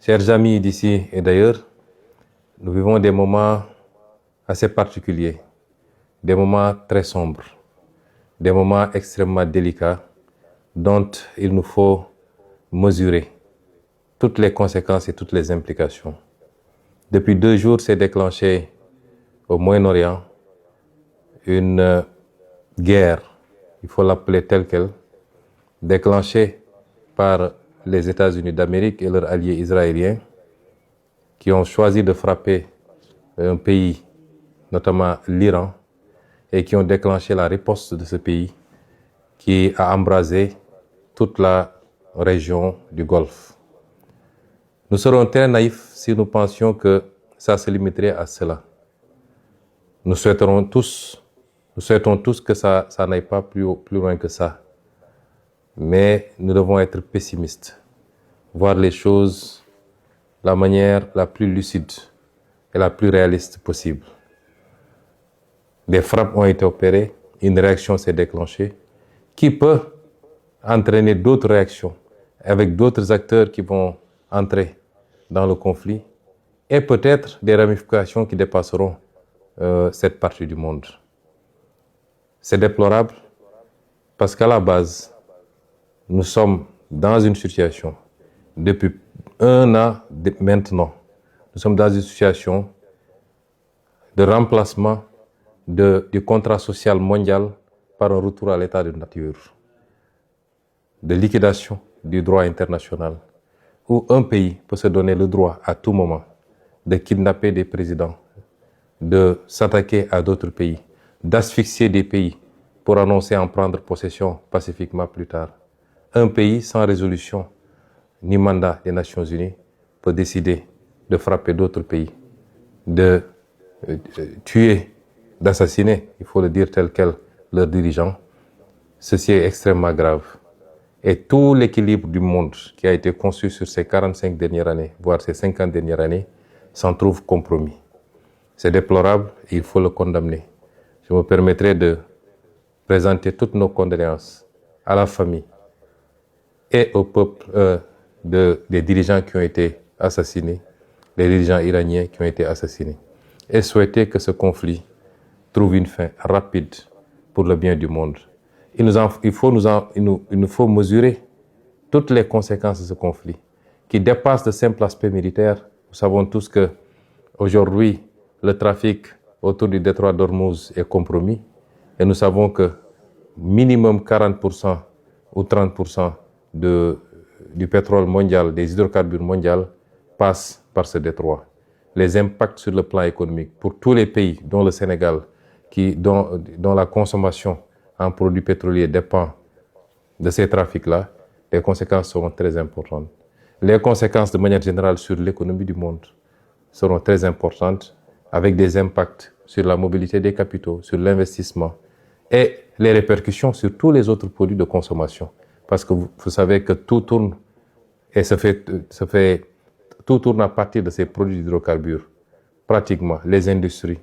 Chers amis d'ici et d'ailleurs, nous vivons des moments assez particuliers, des moments très sombres, des moments extrêmement délicats dont il nous faut mesurer toutes les conséquences et toutes les implications. Depuis 2 jours, s'est déclenché au Moyen-Orient une guerre, il faut l'appeler telle qu'elle, déclenchée par les États-Unis d'Amérique et leurs alliés israéliens qui ont choisi de frapper un pays, notamment l'Iran, et qui ont déclenché la riposte de ce pays qui a embrasé toute la région du Golfe. Nous serons très naïfs si nous pensions que ça se limiterait à cela. Nous souhaitons tous que ça n'aille pas plus loin que ça. Mais nous devons être pessimistes, voir les choses de la manière la plus lucide et la plus réaliste possible. Des frappes ont été opérées, une réaction s'est déclenchée, qui peut entraîner d'autres réactions avec d'autres acteurs qui vont entrer dans le conflit et peut-être des ramifications qui dépasseront cette partie du monde. C'est déplorable parce qu'à la base, nous sommes dans une situation, depuis 1 an maintenant, nous sommes dans une situation de remplacement du contrat social mondial par un retour à l'état de nature, de liquidation du droit international, où un pays peut se donner le droit à tout moment de kidnapper des présidents, de s'attaquer à d'autres pays, d'asphyxier des pays pour annoncer en prendre possession pacifiquement plus tard. Un pays sans résolution ni mandat des Nations Unies peut décider de frapper d'autres pays, de tuer, d'assassiner, il faut le dire tel quel, leurs dirigeants. Ceci est extrêmement grave. Et tout l'équilibre du monde qui a été conçu sur ces 45 dernières années, voire ces 50 dernières années, s'en trouve compromis. C'est déplorable et il faut le condamner. Je me permettrai de présenter toutes nos condoléances à la famille et au peuple des dirigeants qui ont été assassinés, les dirigeants iraniens qui ont été assassinés, et souhaiter que ce conflit trouve une fin rapide pour le bien du monde. Il nous faut mesurer toutes les conséquences de ce conflit, qui dépassent le simple aspect militaire. Nous savons tous que aujourd'hui, le trafic autour du détroit d'Ormuz est compromis, et nous savons que minimum 40% ou 30% du pétrole mondial, des hydrocarbures mondiaux, passe par ce détroit. Les impacts sur le plan économique pour tous les pays, dont le Sénégal, dont la consommation en produits pétroliers dépend de ces trafics-là, les conséquences seront très importantes. Les conséquences de manière générale sur l'économie du monde seront très importantes, avec des impacts sur la mobilité des capitaux, sur l'investissement et les répercussions sur tous les autres produits de consommation. Parce que vous savez que tout tourne et tout tourne à partir de ces produits d'hydrocarbures, pratiquement, les industries,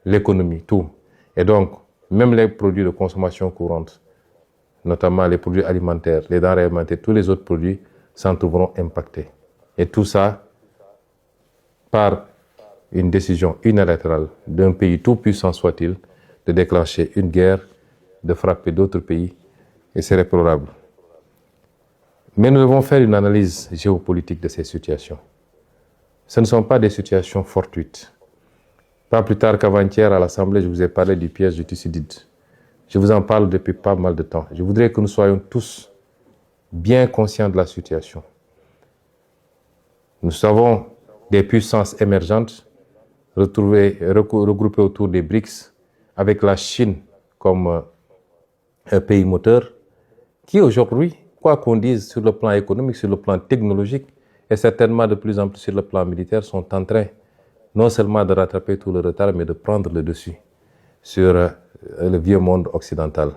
l'économie, tout. Et donc, même les produits de consommation courante, notamment les produits alimentaires, les denrées alimentaires, tous les autres produits s'en trouveront impactés. Et tout ça par une décision unilatérale d'un pays tout puissant soit-il, de déclencher une guerre, de frapper d'autres pays, et c'est déplorable. Mais nous devons faire une analyse géopolitique de ces situations. Ce ne sont pas des situations fortuites. Pas plus tard qu'avant-hier, à l'Assemblée, je vous ai parlé du piège de Thucydide. Je vous en parle depuis pas mal de temps. Je voudrais que nous soyons tous bien conscients de la situation. Nous avons des puissances émergentes regroupées autour des BRICS, avec la Chine comme un pays moteur, qui aujourd'hui, quoi qu'on dise sur le plan économique, sur le plan technologique, et certainement de plus en plus sur le plan militaire, sont en train non seulement de rattraper tout le retard, mais de prendre le dessus sur le vieux monde occidental,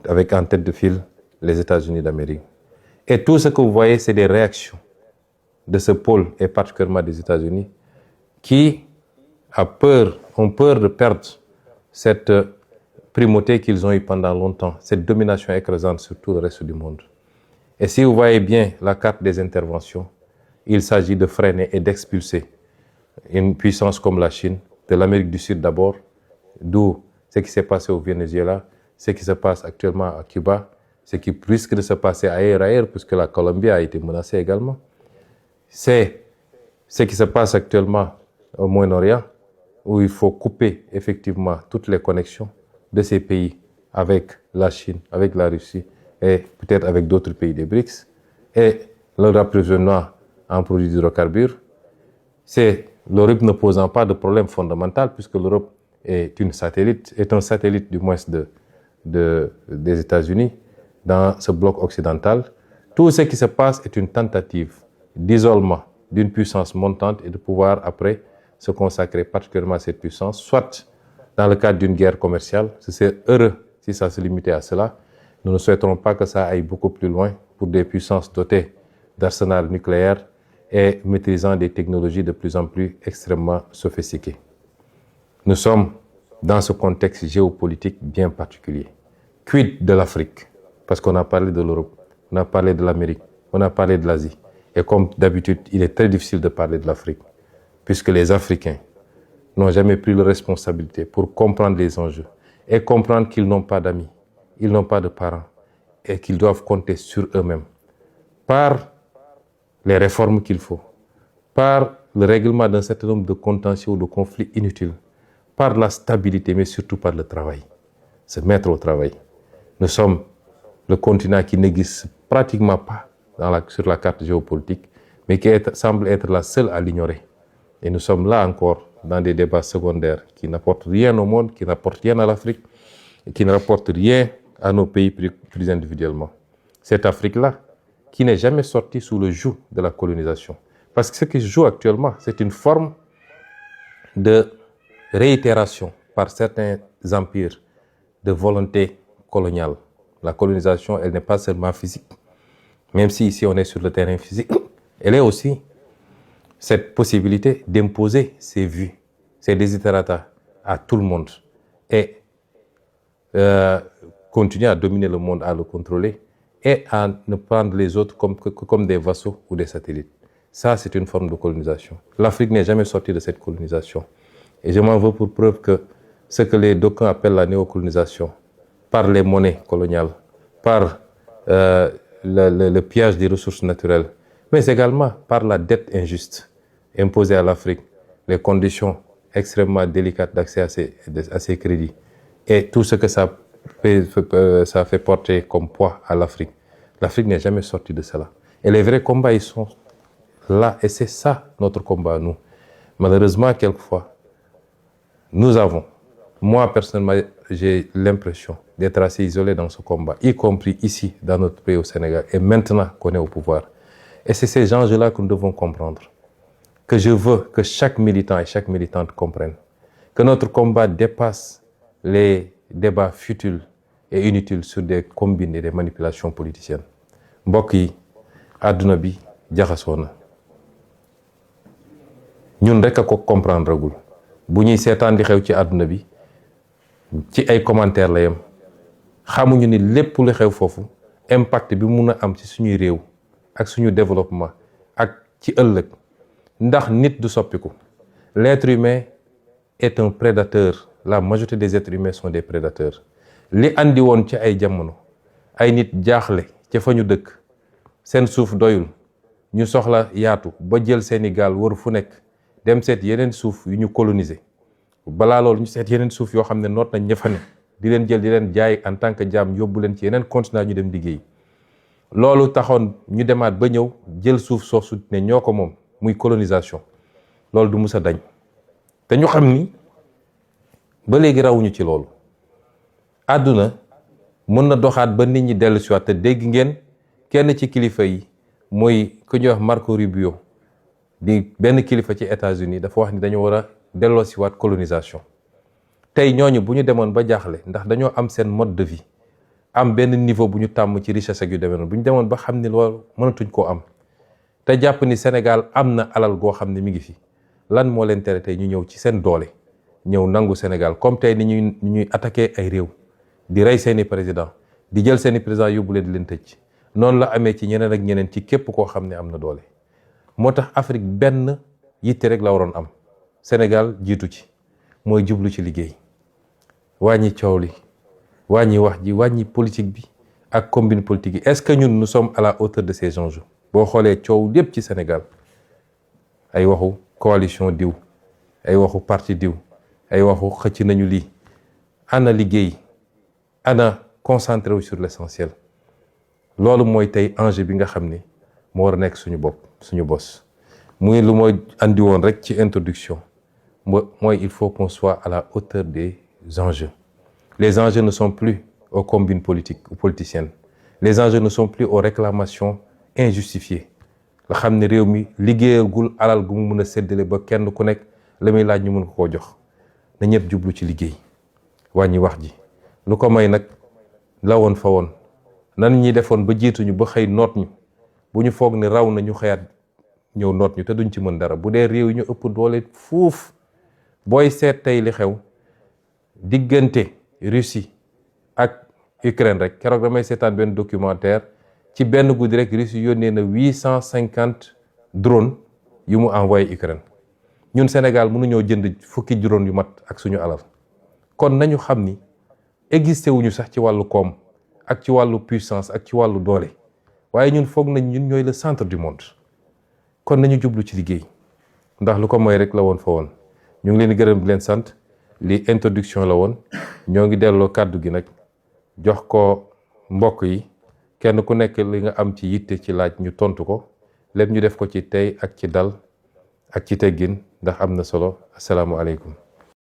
avec en tête de file les États-Unis d'Amérique. Et tout ce que vous voyez, c'est des réactions de ce pôle, et particulièrement des États-Unis, qui ont peur de perdre cette primauté qu'ils ont eue pendant longtemps, cette domination écrasante sur tout le reste du monde. Et si vous voyez bien la carte des interventions, il s'agit de freiner et d'expulser une puissance comme la Chine, de l'Amérique du Sud d'abord, d'où ce qui s'est passé au Venezuela, ce qui se passe actuellement à Cuba, ce qui risque de se passer ailleurs, puisque la Colombie a été menacée également. C'est ce qui se passe actuellement au Moyen-Orient, où il faut couper effectivement toutes les connexions de ces pays avec la Chine, avec la Russie et peut-être avec d'autres pays des BRICS, et leur approvisionnement en produits hydrocarbures. C'est l'Europe ne posant pas de problème fondamental, puisque l'Europe est un satellite du moins des États-Unis dans ce bloc occidental. Tout ce qui se passe est une tentative d'isolement d'une puissance montante et de pouvoir après se consacrer particulièrement à cette puissance, soit dans le cadre d'une guerre commerciale. C'est heureux si ça se limitait à cela. Nous ne souhaiterons pas que ça aille beaucoup plus loin pour des puissances dotées d'arsenal nucléaire et maîtrisant des technologies de plus en plus extrêmement sophistiquées. Nous sommes dans ce contexte géopolitique bien particulier. Quid de l'Afrique? Parce qu'on a parlé de l'Europe, on a parlé de l'Amérique, on a parlé de l'Asie. Et comme d'habitude, il est très difficile de parler de l'Afrique, puisque les Africains n'ont jamais pris la responsabilité pour comprendre les enjeux et comprendre qu'ils n'ont pas d'amis, ils n'ont pas de parents et qu'ils doivent compter sur eux-mêmes par les réformes qu'il faut, par le règlement d'un certain nombre de contentieux ou de conflits inutiles, par la stabilité, mais surtout par le travail. Se mettre au travail. Nous sommes le continent qui n'existe pratiquement pas sur la carte géopolitique, mais qui semble être la seule à l'ignorer. Et nous sommes là encore dans des débats secondaires qui n'apportent rien au monde, qui n'apportent rien à l'Afrique, et qui ne rapportent rien à nos pays plus individuellement. Cette Afrique-là, qui n'est jamais sortie sous le joug de la colonisation. Parce que ce qui se joue actuellement, c'est une forme de réitération par certains empires de volonté coloniale. La colonisation, elle n'est pas seulement physique, même si ici on est sur le terrain physique, elle est aussi cette possibilité d'imposer ses vues, ses desiderata à tout le monde et continuer à dominer le monde, à le contrôler et à ne prendre les autres comme des vassaux ou des satellites. Ça, c'est une forme de colonisation. L'Afrique n'est jamais sortie de cette colonisation. Et je m'en veux pour preuve que ce que les d'aucuns appellent la néocolonisation, par les monnaies coloniales, par le pillage des ressources naturelles, mais également par la dette injuste imposée à l'Afrique, les conditions extrêmement délicates d'accès à ces crédits et tout ce que ça fait porter comme poids à l'Afrique. L'Afrique n'est jamais sortie de cela. Et les vrais combats, ils sont là. Et c'est ça notre combat, nous. Malheureusement, quelquefois, moi personnellement, j'ai l'impression d'être assez isolé dans ce combat, y compris ici, dans notre pays au Sénégal, et maintenant qu'on est au pouvoir. Et c'est ces enjeux-là que nous devons comprendre. Que je veux que chaque militant et chaque militante comprenne. Que notre combat dépasse les débats futiles et inutiles sur des combines et des manipulations politiciennes. Mbokk yi, àdduna bi jaxasoo na. Ñun rek a ko comprendre gul. Bu ñuy seetaan di xew ci àdduna bi, ci ay commentaires la yem. Xamuñu ni lépp lu xew foofu impact bi mun a am ci suñuy réew ak suñu développement ak ci ëllëg ndax nit du soppiku. L'être humain est un prédateur. La majorité des êtres humains sont des prédateurs. Li andi woon ci ay jamono ay nit jaaxle ca fa ñu dëkk seen suuf doyul ñu soxla yaatu ba jël seeni gaal wër fu nekk dem seet yeneen suuf yu ñu coloniser balaa loolu ñu seet yeneen suuf yoo xam ne noot nañ ña fa ne di leen jël di leen jaay en tant que jaam yóbbu leen ci yeneen continent ñu dem liggéey. Loolu taxoon ñu demaat ba ñëw jël suuf soosu ne ñoo ko moom muy colonisation. Loolu du mus a dañ te ñu xam ni ba léegi rawuñu ci loolu. Àdduna mën na doxaat ba nit ñi dellu si waat te dégg ngeen kenn ci kilifa yi mooy ku ñuy wax Marco Rubio di benn kilifa ci États-Unis dafa wax ni dañoo war a delloo si waat colonisation. Tey ñooñu bu ñu demoon ba jaaxle ndax dañoo am seen mode de vie am benn niveau bu ñu tàmm ci richesse ak yu demee noonu bu ñu demoon ba xam ni loolu mënatuñ koo am te jàpp ni Sénégal am na alal goo xam ne mi ngi fi lan moo leen tere tey ñu ñëw ci seen doole ñëw nangu Sénégal comme tey ni ñuy attaqué ay réew di rey seeni président di jël seeni président yóbbu leen di leen tëj noonu la amee ci ñeneen ak ñeneen ci képp koo xam ne am na doole. moo tax Afrique benn yitte rek la waroon am Sénégal jiitu ci mooy jublu ci liggéey wàññi coow li wàññi wax ji wàññi politique bi ak combine politique yi. Est-ce que ñun nous sommes à la hauteur de ces enjeux? boo xoolee coow lépp ci Sénégal ay waxu coalition diw ay waxu parti diw ay waxu xëcc nañu lii ana liggéey ana concentré wu sur l'essentiel. loolu mooy tey enjeu bi nga xam ni moo war a nekk suñu bopp suñu bos muy lu mooy andi woon rek ci introduction mooy il faut qu'on soit à la hauteur des enjeux. Les enjeux ne sont plus aux combines politiques ou politiciennes. Les enjeux ne sont plus aux réclamations injustifiées. nga xam ne réew mi liggéeyagul alal gu mu mën a séddale ba kenn ku nekk la muy laaj ñu mën ko koo jox na ñëpp jublu ci liggéey wàññi wax ji. lu ko may nag la woon fa woon nan ñi defoon ba jiituñu ba xëy noot ñu bu ñu foog ne raw na ñu xëyaat ñëw noot ñu te duñ ci mën dara. bu dee réew yi ñu ëpp doole fuuf booy seet tey li xew diggante Russie ak Ukraine rek keroog damay seetaan benn documentaire ci benn guddi rek Russie yónnee na 850 drones yu mu envoyé Ukraine. ñun Sénégal mënuñoo jënd fukki drone yu mat ak suñu alal. kon nañu xam ni existé wuñu sax ci wàllu koom ak ci wàllu puissance ak ci wàllu doole waaye ñun foog nañ ñun ñooy le centre du monde. kon nañu jublu ci liggéey ndax lu ko mooy rek la woon fa woon. ñu ngi leen di gërëm di leen sant li introduction la woon ñoo ngi delloo kàddu gi nag jox ko mbokk yi kenn ku nekk li nga am ci yitte ci laaj ñu tontu ko lépp ñu def ko ci tey ak ci dal ak ci teggin ndax am na solo. Asalaamualeykum.